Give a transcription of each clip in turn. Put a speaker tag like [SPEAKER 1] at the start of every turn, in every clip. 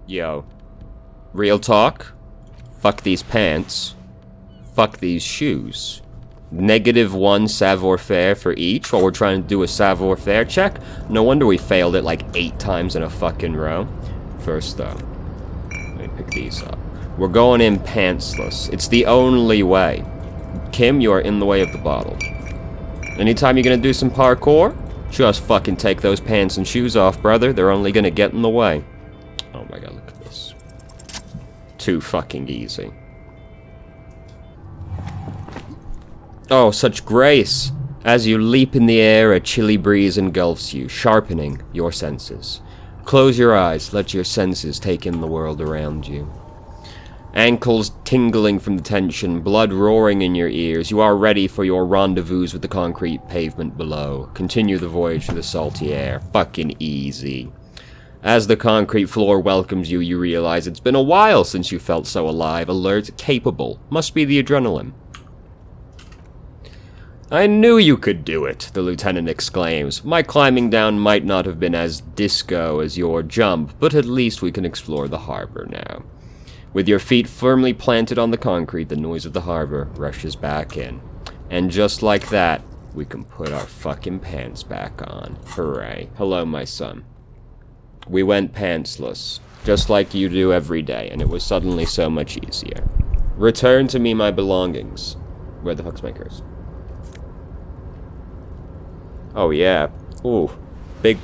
[SPEAKER 1] Yo. Real talk? Fuck these pants. Fuck these shoes. -1 savoir-faire for each while we're trying to do a savoir-faire check? No wonder we failed it like 8 times in a fucking row. First though, let me pick these up. We're going in pantsless. It's the only way. Kim, you are in the way of the bottle. Anytime you're gonna do some parkour, just fucking take those pants and shoes off, brother. They're only gonna get in the way. Oh my god, look at this. Too fucking easy. Oh, such grace! As you leap in the air, a chilly breeze engulfs you, sharpening your senses. Close your eyes, let your senses take in the world around you. Ankles tingling from the tension, blood roaring in your ears, you are ready for your rendezvous with the concrete pavement below. Continue the voyage through the salty air. Fucking easy. As the concrete floor welcomes you, you realize it's been a while since you felt so alive, alert, capable. Must be the adrenaline. I knew you could do it, the lieutenant exclaims. My climbing down might not have been as disco as your jump, but at least we can explore the harbor now. With your feet firmly planted on the concrete, the noise of the harbor rushes back in. And just like that, we can put our fucking pants back on. Hooray. Hello, my son. We went pantsless, just like you do every day, and it was suddenly so much easier. Return to me my belongings. Where the fuck's my curse? Oh, yeah. Ooh. Big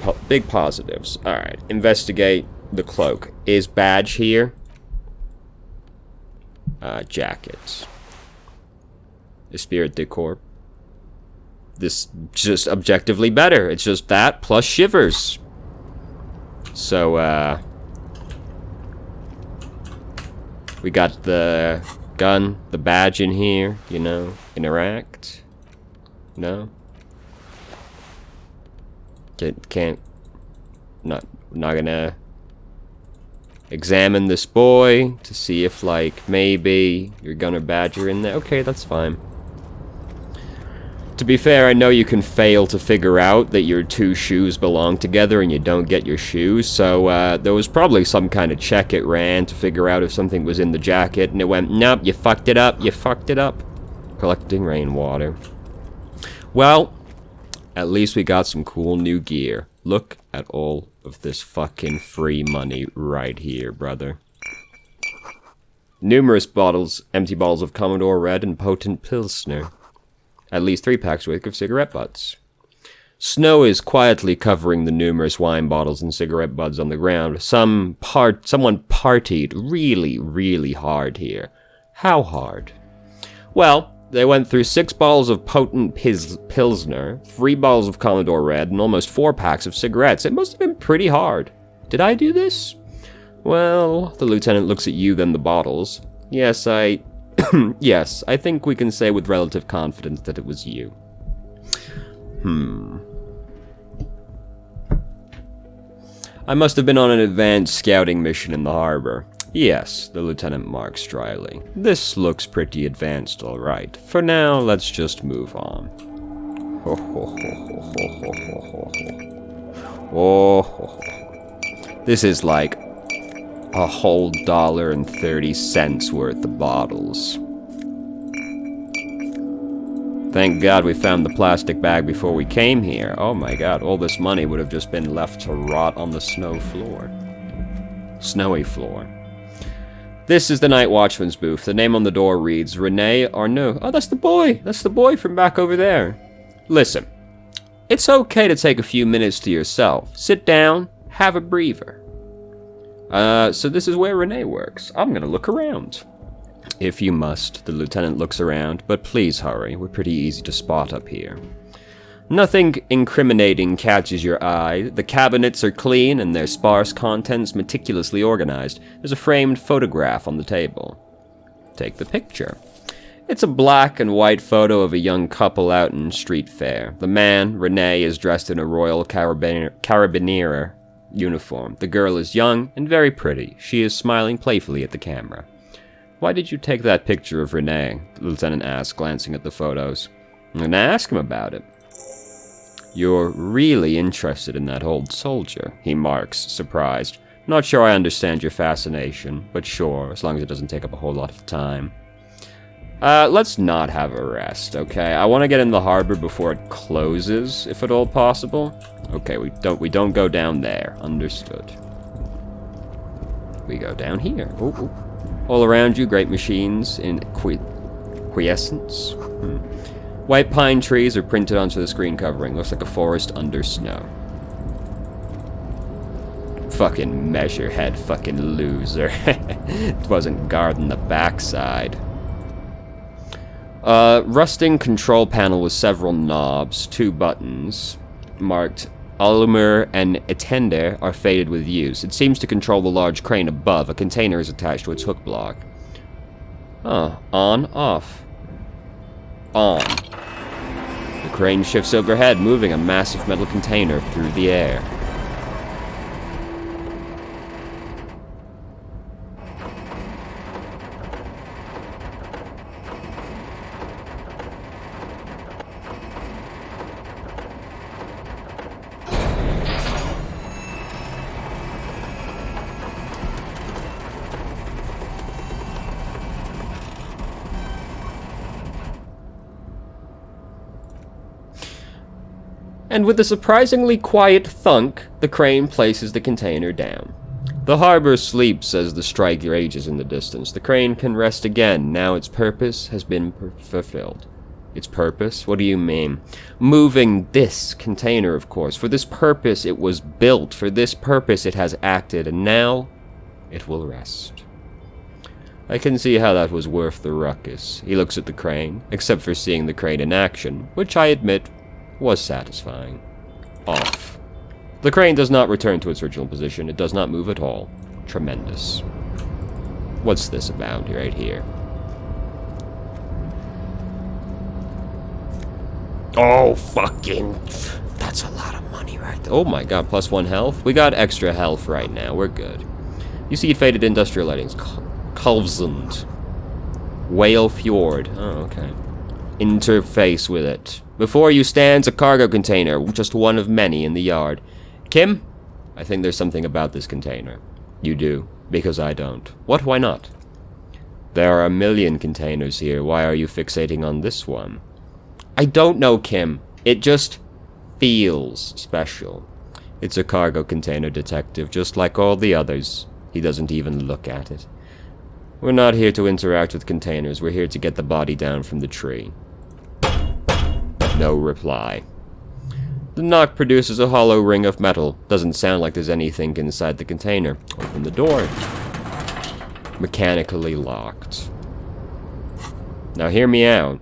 [SPEAKER 1] positives. Alright. Investigate the cloak. Is badge here? Jackets. Is spirit decor? This just objectively better. It's just that plus shivers. So, we got the gun, the badge in here, you know. Interact. No? Not gonna examine this boy to see if, like, maybe your gun or badge are in there. Okay, that's fine. To be fair, I know you can fail to figure out that your two shoes belong together and you don't get your shoes, so there was probably some kind of check it ran to figure out if something was in the jacket, and it went, nope, you fucked it up, you fucked it up. Collecting rainwater. Well, at least we got some cool new gear. Look at all of this fucking free money right here, brother. Numerous bottles, empty bottles of Commodore Red and potent Pilsner. At least 3 packs worth of cigarette butts. Snow is quietly covering the numerous wine bottles and cigarette butts on the ground. Someone partied really, really hard here. How hard? Well, they went through 6 bottles of potent Pilsner, 3 bottles of Commodore Red, and almost 4 packs of cigarettes. It must have been pretty hard. Did I do this? Well, the lieutenant looks at you, then the bottles. Yes, yes, I think we can say with relative confidence that it was you. I must have been on an advanced scouting mission in the harbor. Yes, the lieutenant marks dryly. This looks pretty advanced, all right. For now, let's just move on. This is like a whole $1.30 worth of bottles. Thank God we found the plastic bag before we came here. Oh my god, all this money would have just been left to rot on the snowy floor. This is the night watchman's booth. The name on the door reads Rene Arnaud. Oh, that's the boy. That's the boy from back over there. Listen, it's okay to take a few minutes to yourself. Sit down, have a breather. So this is where Rene works. I'm gonna look around. If you must, the lieutenant looks around, but please hurry. We're pretty easy to spot up here. Nothing incriminating catches your eye. The cabinets are clean and their sparse contents meticulously organized. There's a framed photograph on the table. Take the picture. It's a black and white photo of a young couple out in street fair. The man, Rene, is dressed in a Royal Carabinieri uniform. The girl is young and very pretty. She is smiling playfully at the camera. Why did you take that picture of Rene? The lieutenant asked, glancing at the photos. I'm gonna ask him about it. You're really interested in that old soldier, he marks, surprised. Not sure I understand your fascination, but sure, as long as it doesn't take up a whole lot of time. Let's not have a rest, okay? I want to get in the harbor before it closes, if at all possible. Okay, we don't go down there. Understood. We go down here. Ooh, ooh. All around you, great machines in quiescence. White pine trees are printed onto the screen covering. Looks like a forest under snow. Fucking measurehead, fucking loser. It wasn't guarding the backside. Rusting control panel with several knobs, 2 buttons, marked Alumer and Etender are faded with use. It seems to control the large crane above. A container is attached to its hook block. Oh, on, off. On. The crane shifts overhead, moving a massive metal container through the air. And with a surprisingly quiet thunk, the crane places the container down. The harbor sleeps as the strike rages in the distance. The crane can rest again. Now its purpose has been fulfilled. Its purpose? What do you mean? Moving this container, of course. For this purpose it was built. For this purpose it has acted. And now it will rest. I can see how that was worth the ruckus. He looks at the crane, except for seeing the crane in action, which I admit was satisfying. Off. The crane does not return to its original position. It does not move at all. Tremendous. What's this about right here? Oh, fucking... That's a lot of money right there. Oh my god, +1 health? We got extra health right now. We're good. You see faded industrial lightings. Kalvsund. Whale Fjord. Oh, okay. Interface with it. Before you stands a cargo container, just one of many in the yard. Kim, I think there's something about this container. You do, because I don't. What, why not? There are a million containers here. Why are you fixating on this one? I don't know, Kim. It just feels special. It's a cargo container, detective, just like all the others. He doesn't even look at it. We're not here to interact with containers. We're here to get the body down from the tree. No reply. The knock produces a hollow ring of metal. Doesn't sound like there's anything inside the container. Open the door. Mechanically locked. Now hear me out.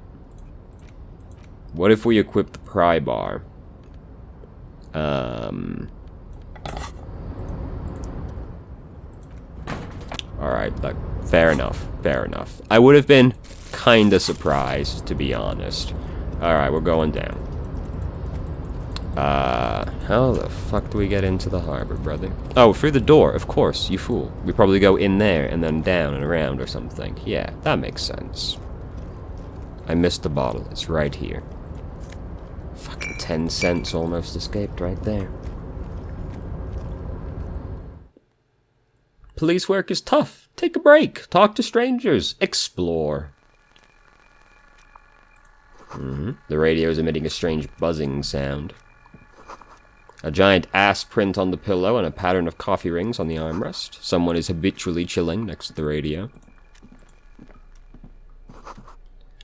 [SPEAKER 1] What if we equip the pry bar? Alright, fair enough. Fair enough. I would have been kinda surprised, to be honest. Alright, we're going down. How the fuck do we get into the harbor, brother? Oh, through the door, of course, you fool. We probably go in there and then down and around or something. Yeah, that makes sense. I missed the bottle. It's right here. Fucking 10 cents almost escaped right there. Police work is tough. Take a break. Talk to strangers. Explore. The radio is emitting a strange buzzing sound. A giant ass print on the pillow and a pattern of coffee rings on the armrest. Someone is habitually chilling next to the radio.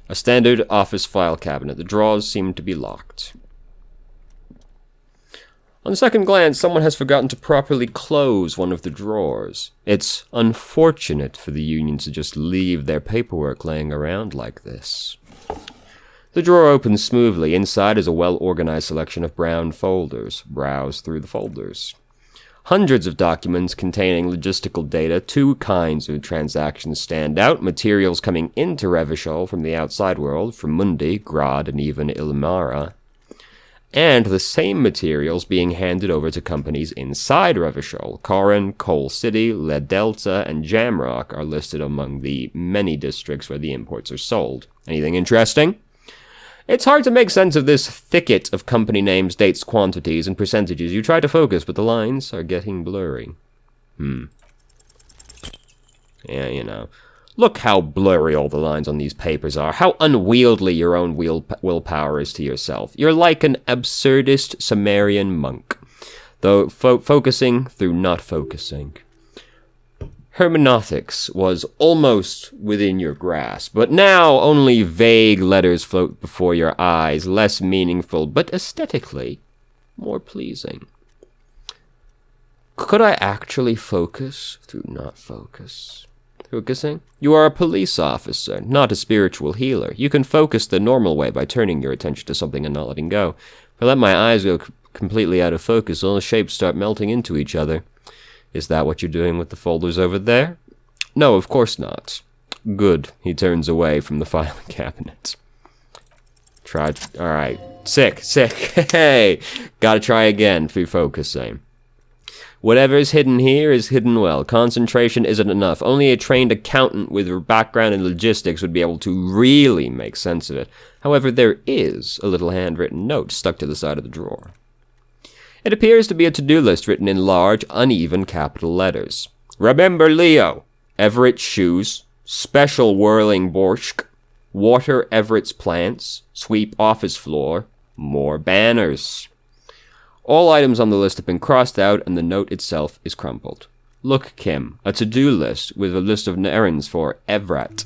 [SPEAKER 1] A standard office file cabinet. The drawers seem to be locked. On second glance, someone has forgotten to properly close one of the drawers. It's unfortunate for the union to just leave their paperwork laying around like this. The drawer opens smoothly. Inside is a well-organized selection of brown folders. Browse through the folders. Hundreds of documents containing logistical data. 2 kinds of transactions stand out. Materials coming into Revachol from the outside world, from Mundi, Grad, and even Ilmara. And the same materials being handed over to companies inside Revachol. Corin, Coal City, Lead Delta, and Jamrock are listed among the many districts where the imports are sold. Anything interesting? It's hard to make sense of this thicket of company names, dates, quantities, and percentages. You try to focus, but the lines are getting blurry. Yeah, you know. Look how blurry all the lines on these papers are. How unwieldy your own willpower is to yourself. You're like an absurdist Sumerian monk, though focusing through not focusing. Hermeneutics was almost within your grasp, but now only vague letters float before your eyes, less meaningful, but aesthetically more pleasing. Could I actually focus through not focus? Focusing? You are a police officer, not a spiritual healer. You can focus the normal way by turning your attention to something and not letting go. If I let my eyes go completely out of focus, all the shapes start melting into each other. Is that what you're doing with the folders over there? No, of course not. Good. He turns away from the filing cabinet. Alright. Sick. Hey! Gotta try again through focusing. Whatever's hidden here is hidden well. Concentration isn't enough. Only a trained accountant with a background in logistics would be able to really make sense of it. However, there is a little handwritten note stuck to the side of the drawer. It appears to be a to-do list written in large, uneven capital letters. Remember Leo. Everett's shoes. Special whirling borscht. Water Everett's plants. Sweep office floor. More banners. All items on the list have been crossed out, and the note itself is crumpled. Look, Kim, a to-do list with a list of errands for Everett.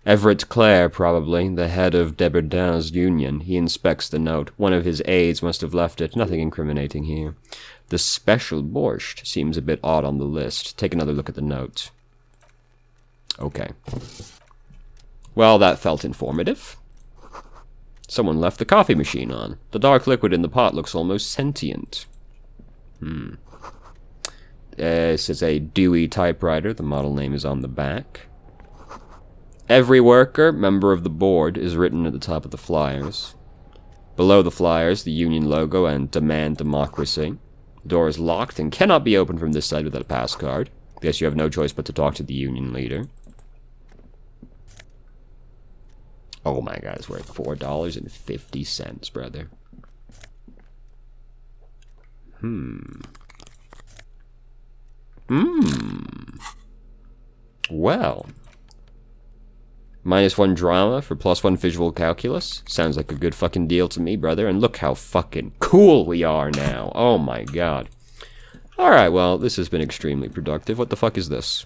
[SPEAKER 1] Everett Clare, probably, the head of Deberdin's union. He inspects the note. One of his aides must have left it. Nothing incriminating here. The special borscht seems a bit odd on the list. Take another look at the note. Okay. Well, that felt informative. Someone left the coffee machine on. The dark liquid in the pot looks almost sentient. This is a Dewey typewriter. The model name is on the back. Every worker, member of the board, is written at the top of the flyers. Below the flyers, the union logo and Demand Democracy. The door is locked and cannot be opened from this side without a pass card. Guess you have no choice but to talk to the union leader. Oh my god, it's worth $4.50, brother. Well. -1 drama for +1 visual calculus. Sounds like a good fucking deal to me, brother. And look how fucking cool we are now. Oh my god. Alright, well, this has been extremely productive. What the fuck is this?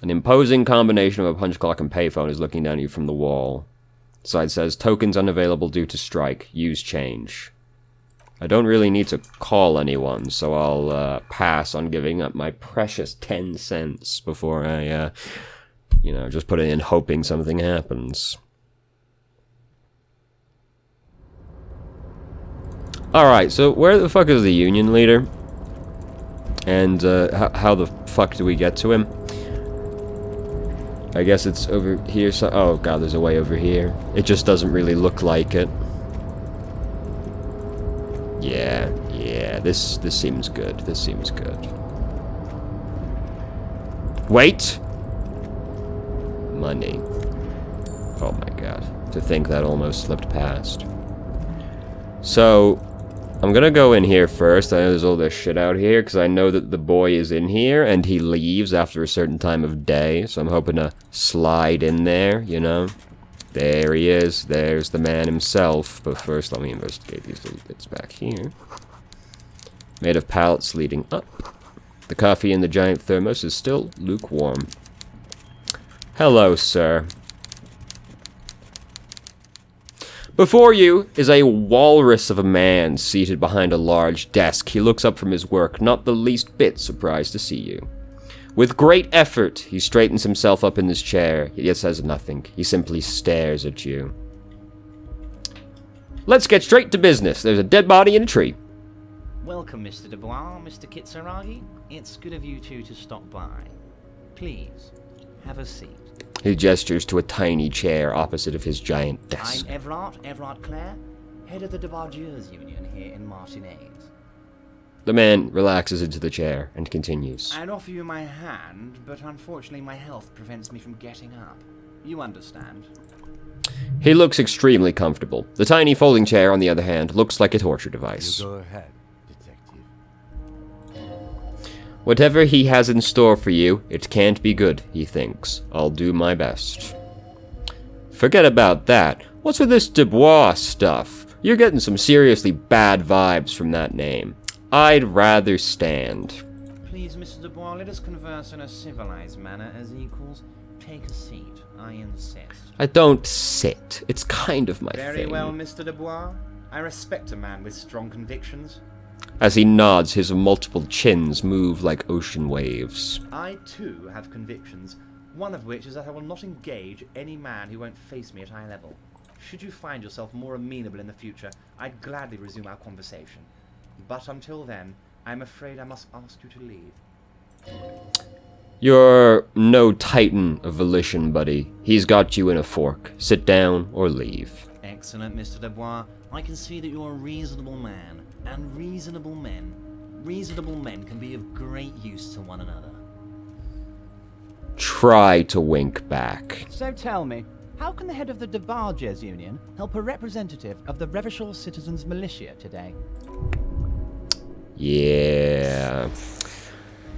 [SPEAKER 1] An imposing combination of a punch clock and payphone is looking down at you from the wall. The side says, tokens unavailable due to strike. Use change. I don't really need to call anyone, so I'll pass on giving up my precious 10 cents before I, just put it in hoping something happens. Alright, so where the fuck is the union leader? And how the fuck do we get to him? I guess it's over here. So oh god, there's a way over here. It just doesn't really look like it. Yeah, this seems good. This seems good. Wait! Money. Oh my god. To think that almost slipped past. So, I'm gonna go in here first. I know there's all this shit out here, because I know that the boy is in here, and he leaves after a certain time of day, so I'm hoping to slide in there, you know? There he is. There's the man himself. But first, let me investigate these little bits back here. Made of pallets leading up. The coffee in the giant thermos is still lukewarm. Hello, sir. Before you is a walrus of a man seated behind a large desk. He looks up from his work, not the least bit surprised to see you. With great effort, he straightens himself up in his chair, yet says nothing. He simply stares at you. Let's get straight to business. There's a dead body in a tree.
[SPEAKER 2] Welcome, Mr. Dubois, Mr. Kitsuragi. It's good of you two to stop by. Please, have a seat.
[SPEAKER 1] He gestures to a tiny chair opposite of his giant desk.
[SPEAKER 2] I'm Everard Clare, head of the Debardiers Union here in Martinez.
[SPEAKER 1] The man relaxes into the chair and continues.
[SPEAKER 2] I'd offer you my hand, but unfortunately my health prevents me from getting up. You understand?
[SPEAKER 1] He looks extremely comfortable. The tiny folding chair, on the other hand, looks like a torture device.
[SPEAKER 3] You go ahead, detective.
[SPEAKER 1] Whatever he has in store for you, it can't be good, he thinks. I'll do my best. Forget about that. What's with this Dubois stuff? You're getting some seriously bad vibes from that name. I'd rather stand.
[SPEAKER 2] Please, Mr. Dubois, let us converse in a civilized manner as equals. Take a seat, I insist.
[SPEAKER 1] I don't sit. It's kind of my
[SPEAKER 2] Very
[SPEAKER 1] thing.
[SPEAKER 2] well, Mr. Dubois. I respect a man with strong convictions.
[SPEAKER 1] As he nods, his multiple chins move like ocean waves.
[SPEAKER 2] I, too, have convictions, one of which is that I will not engage any man who won't face me at eye level. Should you find yourself more amenable in the future, I'd gladly resume our conversation. But until then, I'm afraid I must ask you to leave.
[SPEAKER 1] You're no titan of volition, buddy. He's got you in a fork. Sit down or leave.
[SPEAKER 2] Excellent, Mr. Dubois. I can see that you're a reasonable man. And reasonable men can be of great use to one another.
[SPEAKER 1] Try to wink back.
[SPEAKER 3] So tell me, how can the head of the Debarges Union help a representative of the Revachol Citizens Militia today?
[SPEAKER 1] Yeah.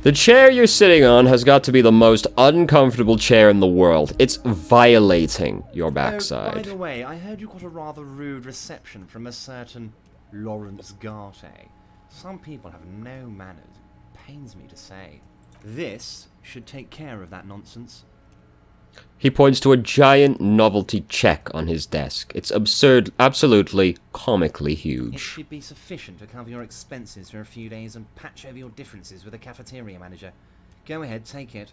[SPEAKER 1] The chair you're sitting on has got to be the most uncomfortable chair in the world. It's violating your backside.
[SPEAKER 2] Oh, by the way, I heard you got a rather rude reception from a certain Lawrence Garte. Some people have no manners. Pains me to say. This should take care of that nonsense.
[SPEAKER 1] He points to a giant novelty check on his desk. It's absurd, absolutely comically
[SPEAKER 2] It
[SPEAKER 1] huge.
[SPEAKER 2] should be sufficient to cover your expenses for a few days and patch over your differences with the cafeteria manager. Go ahead, take it.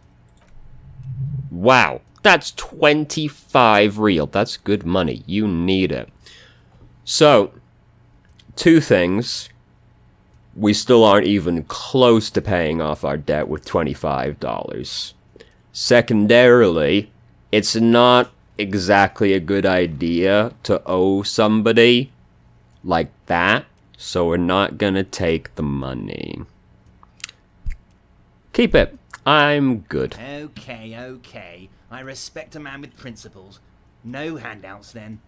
[SPEAKER 1] Wow, that's 25 real. That's good money. You need it. So, two things. We still aren't even close to paying off our debt with $25. Secondarily, it's not exactly a good idea to owe somebody like that, so we're not gonna take the money. Keep it. I'm good.
[SPEAKER 2] Okay. I respect a man with principles. No handouts, then.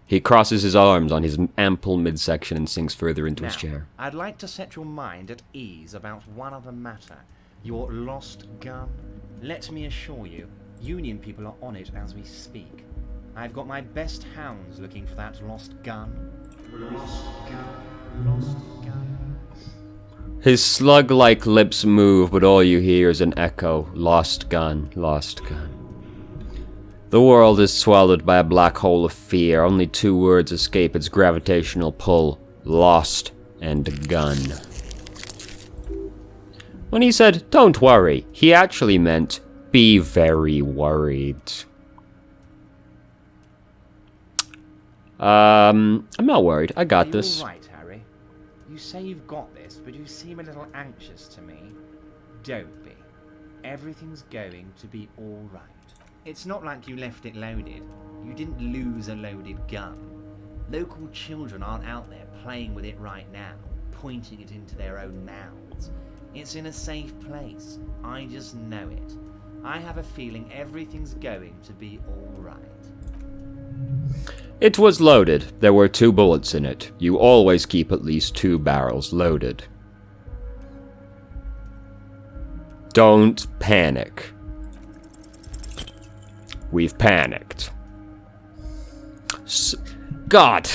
[SPEAKER 1] He crosses his arms on his ample midsection and sinks further into his
[SPEAKER 2] Now,
[SPEAKER 1] chair.
[SPEAKER 2] I'd like to set your mind at ease about one other matter. Your lost gun. Let me assure you, Union people are on it as we speak. I've got my best hounds looking for that lost gun. Lost gun.
[SPEAKER 1] His slug-like lips move, but all you hear is an echo. Lost gun, lost gun. The world is swallowed by a black hole of fear. Only two words escape its gravitational pull. Lost and gun. When he said, "Don't worry," he actually meant, "Be very worried." I'm not worried. I got this.
[SPEAKER 2] All right, Harry. You say you've got this, but you seem a little anxious to me. Don't be. Everything's going to be all right. It's not like you left it loaded. You didn't lose a loaded gun. Local children aren't out there playing with it right now, pointing it into their own mouths. It's in a safe place. I just know it. I have a feeling everything's going to be all right.
[SPEAKER 1] It was loaded. There were 2 bullets in it. You always keep at least 2 barrels loaded. Don't panic. We've panicked. God,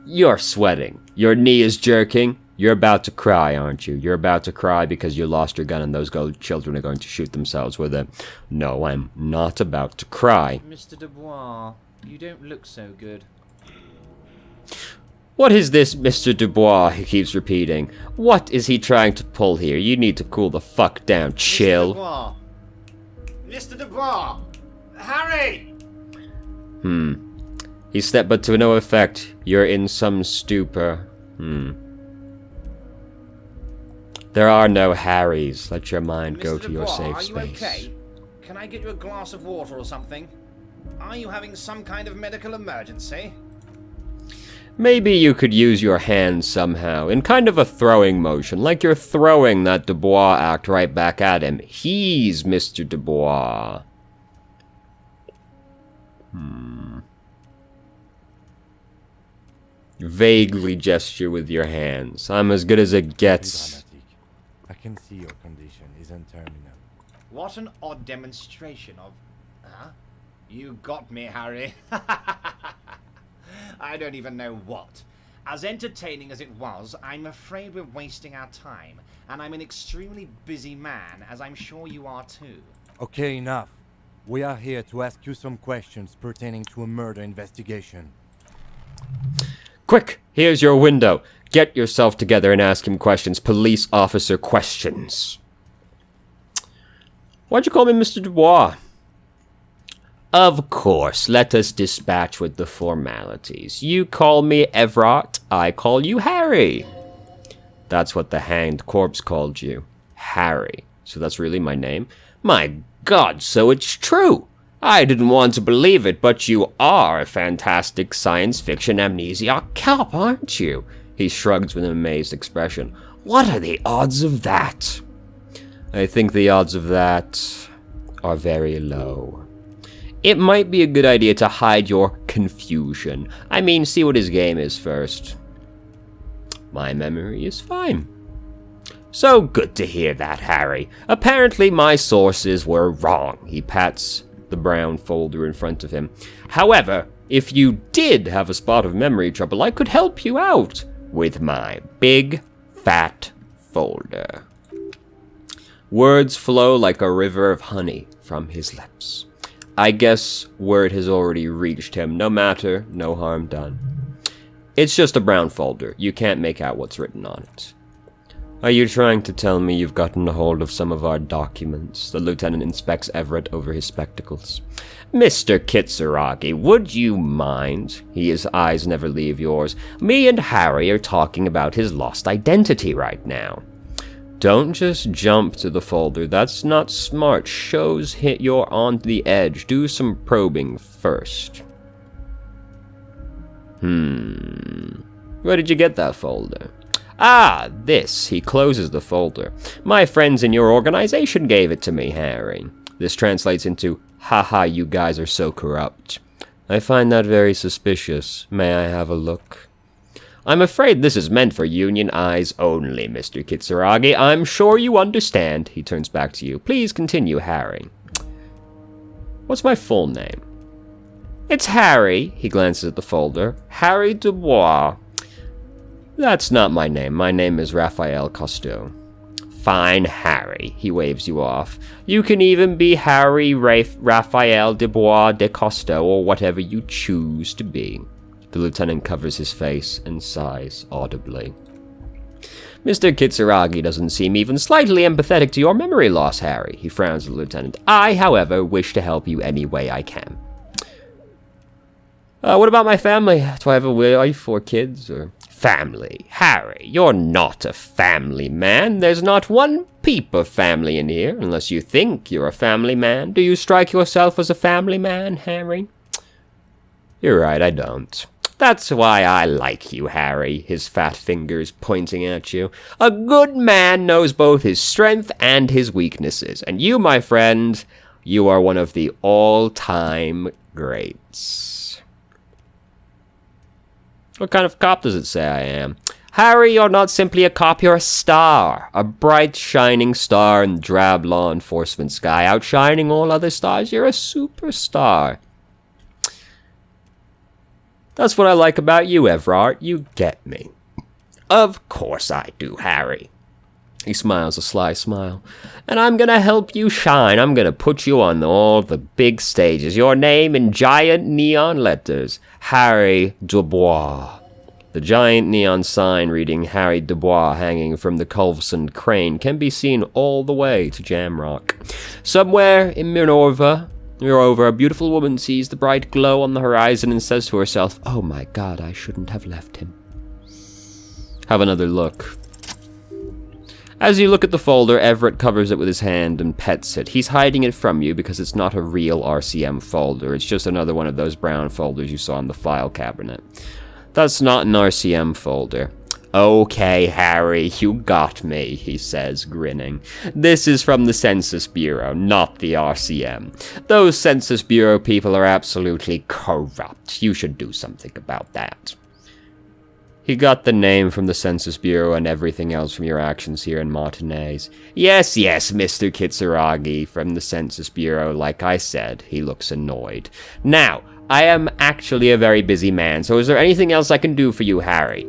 [SPEAKER 1] you're sweating. Your knee is jerking. You're about to cry, aren't you? You're about to cry because you lost your gun and those children are going to shoot themselves with it. No, I'm not about to cry.
[SPEAKER 2] Mr. Dubois, you don't look so good.
[SPEAKER 1] What is this Mr. Dubois he keeps repeating? What is he trying to pull here? You need to cool the fuck down. Chill.
[SPEAKER 2] Mr. Dubois! Mr. Dubois! Harry!
[SPEAKER 1] He stepped, but to no effect. You're in some stupor. There are no Harrys. Let your mind go to your safe space.
[SPEAKER 2] Are you okay? Can I get you a glass of water or something? Are you having some kind of medical emergency?
[SPEAKER 1] Maybe you could use your hands somehow, in kind of a throwing motion, like you're throwing that Dubois act right back at him. He's Mr. Dubois. Vaguely gesture with your hands. I'm as good as it gets.
[SPEAKER 4] I can see your condition isn't terminal.
[SPEAKER 2] What an odd demonstration of... Huh? You got me, Harry. I don't even know what. As entertaining as it was, I'm afraid we're wasting our time. And I'm an extremely busy man, as I'm sure you are too.
[SPEAKER 4] Okay, enough. We are here to ask you some questions pertaining to a murder investigation.
[SPEAKER 1] Quick, here's your window. Get yourself together and ask him questions. Police officer questions. Why'd you call me Mr. Dubois? Of course, let us dispatch with the formalities. You call me Everett, I call you Harry. That's what the hanged corpse called you. Harry. So that's really my name? My God, so it's true. I didn't want to believe it, but you are a fantastic science fiction amnesiac cop, aren't you? He shrugs with an amazed expression. What are the odds of that? I think the odds of that are very low. It might be a good idea to hide your confusion. I mean, see what his game is first. My memory is fine. So good to hear that, Harry. Apparently my sources were wrong. He pats the brown folder in front of him. However, if you did have a spot of memory trouble, I could help you out with my big, fat folder. Words flow like a river of honey from his lips. I guess word has already reached him. No matter, no harm done. It's just a brown folder. You can't make out what's written on it. Are you trying to tell me you've gotten a hold of some of our documents? The lieutenant inspects Everett over his spectacles. Mr. Kitsuragi, would you mind? His eyes never leave yours. Me and Harry are talking about his lost identity right now. Don't just jump to the folder. That's not smart. Shows hit you're on the edge. Do some probing first. Where did you get that folder? Ah, this. He closes the folder. My friends in your organization gave it to me, Harry. This translates into, haha, you guys are so corrupt. I find that very suspicious. May I have a look? I'm afraid this is meant for Union eyes only, Mr. Kitsuragi. I'm sure you understand. He turns back to you. Please continue, Harry. What's my full name? It's Harry. He glances at the folder. Harry Dubois. That's not my name. My name is Raphael Cousteau. Fine, Harry. He waves you off. You can even be Harry Raphael Dubois de Cousteau, or whatever you choose to be. The lieutenant covers his face and sighs audibly. Mr. Kitsuragi doesn't seem even slightly empathetic to your memory loss, Harry. He frowns at the lieutenant. I, however, wish to help you any way I can. What about my family? Do I have a wife or kids, or... Family. Harry, you're not a family man. There's not one peep of family in here, unless you think you're a family man. Do you strike yourself as a family man, Harry? You're right, I don't. That's why I like you, Harry, his fat fingers pointing at you. A good man knows both his strength and his weaknesses, and you, my friend, you are one of the all-time greats. What kind of cop does it say I am? Harry, you're not simply a cop, you're a star. A bright, shining star in the drab law enforcement sky, outshining all other stars. You're a superstar. That's what I like about you, Everett. You get me. Of course I do, Harry. He smiles a sly smile. And I'm gonna help you shine. I'm gonna put you on all the big stages. Your name in giant neon letters. Harry Dubois. The giant neon sign reading Harry Dubois hanging from the Culveson crane can be seen all the way to Jamrock. Somewhere in Minerva, moreover, a beautiful woman sees the bright glow on the horizon and says to herself, "Oh my God, I shouldn't have left him." Have another look. As you look at the folder, Everett covers it with his hand and pets it. He's hiding it from you because it's not a real RCM folder. It's just another one of those brown folders you saw in the file cabinet. That's not an RCM folder. Okay, Harry, you got me, he says, grinning. This is from the Census Bureau, not the RCM. Those Census Bureau people are absolutely corrupt. You should do something about that. He got the name from the Census Bureau and everything else from your actions here in Martinez. Yes, Mr. Kitsuragi from the Census Bureau. Like I said, he looks annoyed. Now, I am actually a very busy man, so is there anything else I can do for you, Harry?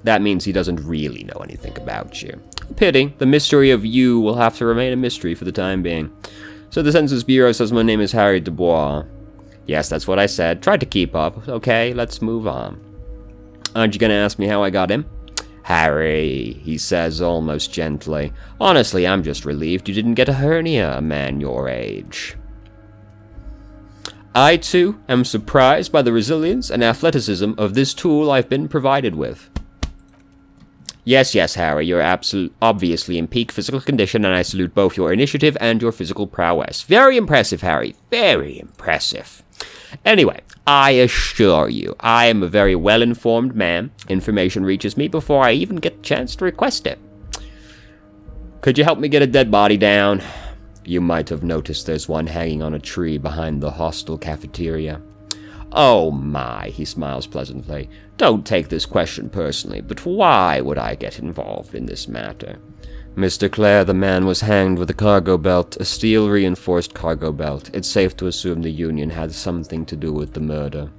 [SPEAKER 1] That means he doesn't really know anything about you. Pity. The mystery of you will have to remain a mystery for the time being. So the Census Bureau says my name is Harry Dubois. Yes, that's what I said. Tried to keep up. Okay, let's move on. Aren't you gonna ask me how I got him? Harry, he says almost gently. Honestly, I'm just relieved you didn't get a hernia, a man your age. I, too, am surprised by the resilience and athleticism of this tool I've been provided with. Yes, Harry, you're obviously in peak physical condition, and I salute both your initiative and your physical prowess. Very impressive, Harry. Very impressive. Anyway, I assure you, I am a very well-informed man. Information reaches me before I even get the chance to request it. Could you help me get a dead body down? You might have noticed there's one hanging on a tree behind the hostel cafeteria. Oh my, he smiles pleasantly. Don't take this question personally, but why would I get involved in this matter? Mr. Clare, the man was hanged with a cargo belt, a steel-reinforced cargo belt. It's safe to assume the Union had something to do with the murder.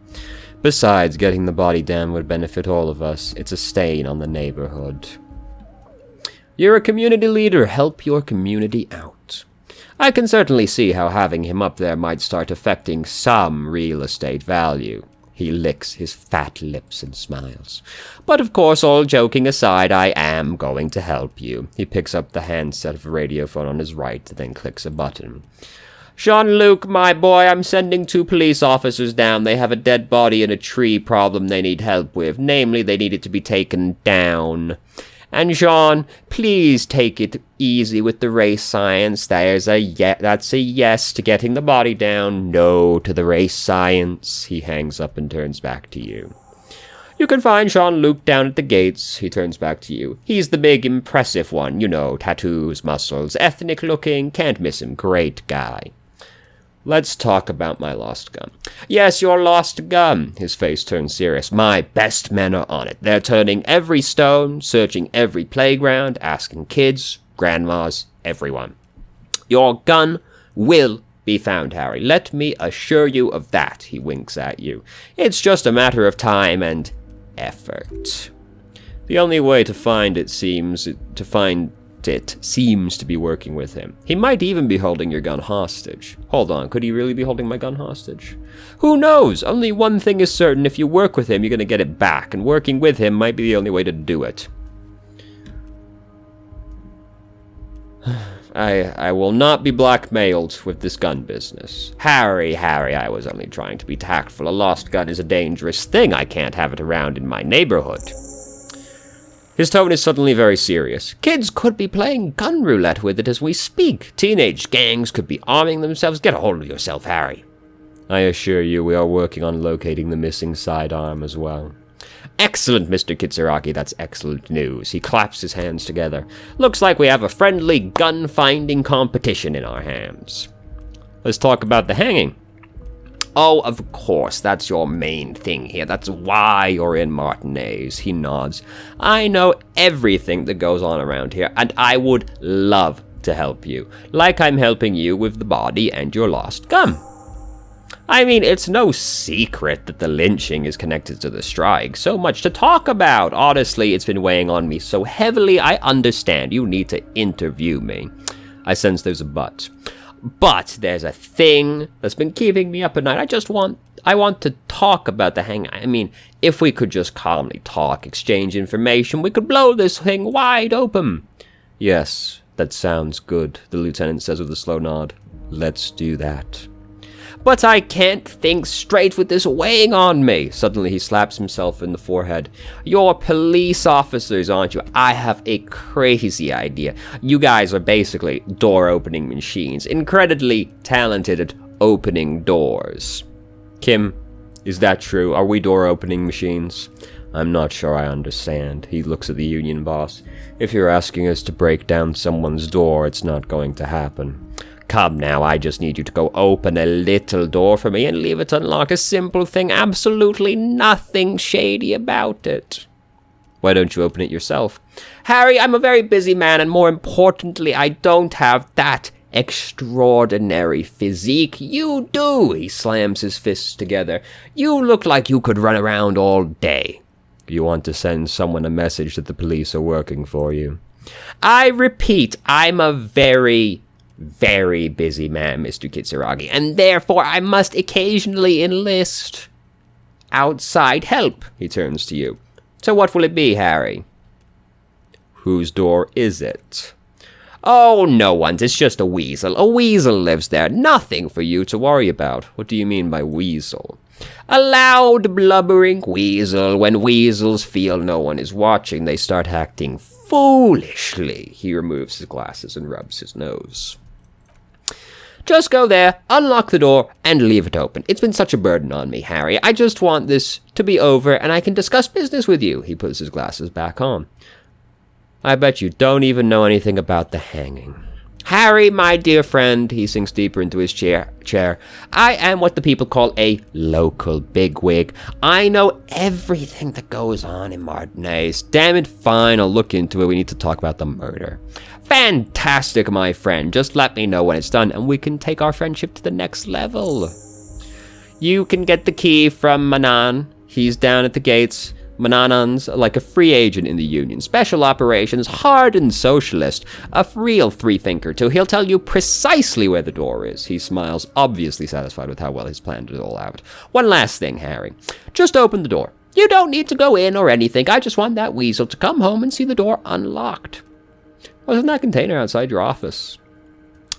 [SPEAKER 1] Besides, getting the body down would benefit all of us. It's a stain on the neighborhood. You're a community leader. Help your community out. I can certainly see how having him up there might start affecting some real estate value. He licks his fat lips and smiles. But of course, all joking aside, I am going to help you. He picks up the handset of a radiophone on his right, then clicks a button. Jean-Luc, my boy, I'm sending 2 police officers down. They have a dead body and a tree problem they need help with. Namely, they need it to be taken down. And Jean, please take it easy with the race science. That's a yes to getting the body down, no to the race science. He hangs up and turns back to you. You can find Jean-Luc down at the gates. He turns back to you. He's the big, impressive one, you know, tattoos, muscles, ethnic looking, can't miss him, great guy. Let's talk about my lost gun. Yes, your lost gun. His face turns serious. My best men are on it. They're turning every stone, searching every playground, asking kids, grandmas, everyone. Your gun will be found, Harry. Let me assure you of that, he winks at you. It's just a matter of time and effort. The only way to find it seems to be working with him. He might even be holding your gun hostage. Hold on, could he really be holding my gun hostage? Who knows? Only one thing is certain. If you work with him, you're going to get it back, and working with him might be the only way to do it. I will not be blackmailed with this gun business. Harry, I was only trying to be tactful. A lost gun is a dangerous thing. I can't have it around in my neighborhood. His tone is suddenly very serious. Kids could be playing gun roulette with it as we speak. Teenage gangs could be arming themselves. Get a hold of yourself, Harry. I assure you we are working on locating the missing sidearm as well. Excellent, Mr. Kitsuragi. That's excellent news. He claps his hands together. Looks like we have a friendly gun-finding competition in our hands. Let's talk about the hanging. Oh, of course, that's your main thing here. That's why you're in Martinez. He nods. I know everything that goes on around here, and I would love to help you. Like I'm helping you with the body and your lost gun. I mean, it's no secret that the lynching is connected to the strike. So much to talk about. Honestly, it's been weighing on me so heavily. I understand. You need to interview me. I sense there's a but. But there's a thing that's been keeping me up at night. I want to talk about the hang. I mean, if we could just calmly talk, exchange information, we could blow this thing wide open. Yes, that sounds good, the lieutenant says with a slow nod. Let's do that. But I can't think straight with this weighing on me. Suddenly he slaps himself in the forehead. You're police officers, aren't you? I have a crazy idea. You guys are basically door-opening machines. Incredibly talented at opening doors. Kim, is that true? Are we door-opening machines? I'm not sure I understand. He looks at the union boss. If you're asking us to break down someone's door, it's not going to happen. Come now, I just need you to go open a little door for me and leave it unlocked. A simple thing, absolutely nothing shady about it. Why don't you open it yourself? Harry, I'm a very busy man, and more importantly, I don't have that extraordinary physique. You do, he slams his fists together. You look like you could run around all day. You want to send someone a message that the police are working for you. I repeat, I'm a very, very busy man, Mr. Kitsuragi, and therefore I must occasionally enlist outside help. He turns to you. So what will it be, Harry? Whose door is it? Oh, no one's. It's just a weasel. A weasel lives there. Nothing for you to worry about. What do you mean by weasel? A loud, blubbering weasel. When weasels feel no one is watching, they start acting foolishly. He removes his glasses and rubs his nose. Just go there, unlock the door, and leave it open. It's been such a burden on me, Harry. I just want this to be over, and I can discuss business with you. He puts his glasses back on. I bet you don't even know anything about the hanging. Harry, my dear friend, he sinks deeper into his chair. I am what the people call a local bigwig. I know everything that goes on in Martinez. Damn it, fine, I'll look into it. We need to talk about the murder. Fantastic, my friend. Just let me know when it's done, and we can take our friendship to the next level. You can get the key from Manan. He's down at the gates. Mananan's like a free agent in the Union. Special operations, hardened socialist. A real free-thinker, too. He'll tell you precisely where the door is. He smiles, obviously satisfied with how well he's planned it all out. One last thing, Harry. Just open the door. You don't need to go in or anything. I just want that weasel to come home and see the door unlocked. What's in that container outside your office?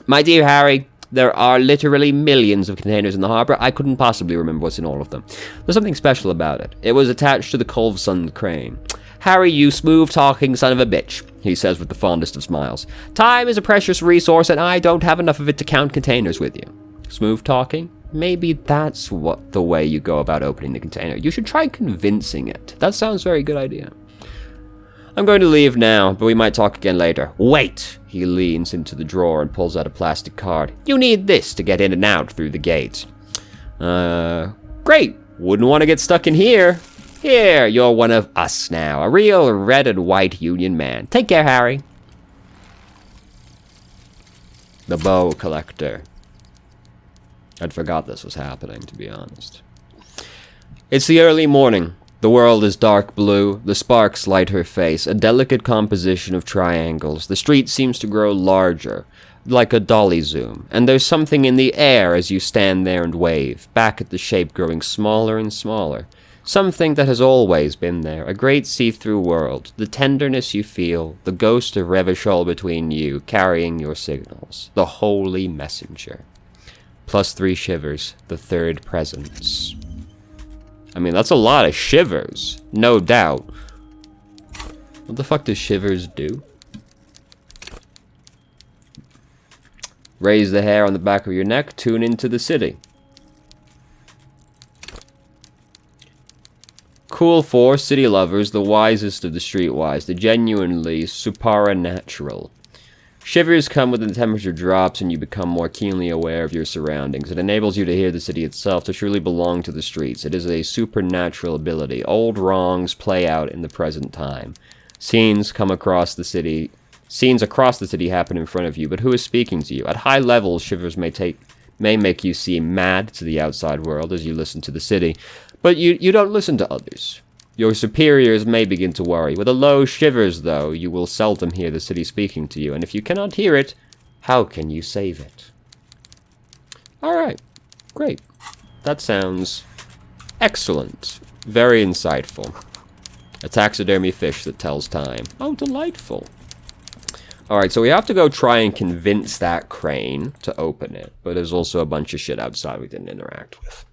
[SPEAKER 1] My dear Harry, there are literally millions of containers in the harbor. I couldn't possibly remember what's in all of them. There's something special about it. It was attached to the Colvson crane. Harry, you smooth-talking son of a bitch, he says with the fondest of smiles. Time is a precious resource, and I don't have enough of it to count containers with you. Smooth-talking? Maybe that's what the way you go about opening the container. You should try convincing it. That sounds very good idea. I'm going to leave now, but we might talk again later. Wait! He leans into the drawer and pulls out a plastic card. You need this to get in and out through the gate. Great! Wouldn't want to get stuck in here. Here, you're one of us now. A real red and white Union man. Take care, Harry. The bow collector. I'd forgot this was happening, to be honest. It's the early morning. The world is dark blue, the sparks light her face, a delicate composition of triangles. The street seems to grow larger, like a dolly zoom, and there's something in the air as you stand there and wave, back at the shape growing smaller and smaller. Something that has always been there, a great see-through world, the tenderness you feel, the ghost of Revachol between you, carrying your signals, the holy messenger. +3 shivers, the third presence. I mean, that's a lot of shivers, no doubt. What the fuck does shivers do? Raise the hair on the back of your neck, tune into the city. Cool for city lovers, the wisest of the streetwise, the genuinely supernatural. Shivers come when the temperature drops and you become more keenly aware of your surroundings. It enables you to hear the city itself, to truly belong to the streets. It is a supernatural ability. Old wrongs play out in the present time. Scenes across the city happen in front of you, but who is speaking to you? At high levels, shivers may make you seem mad to the outside world as you listen to the city, but you don't listen to others. Your superiors may begin to worry. With a low shivers, though, you will seldom hear the city speaking to you, and if you cannot hear it, how can you save it? Alright, great. That sounds excellent. Very insightful. A taxidermy fish that tells time. Oh, delightful. Alright, so we have to go try and convince that crane to open it, but there's also a bunch of shit outside we didn't interact with.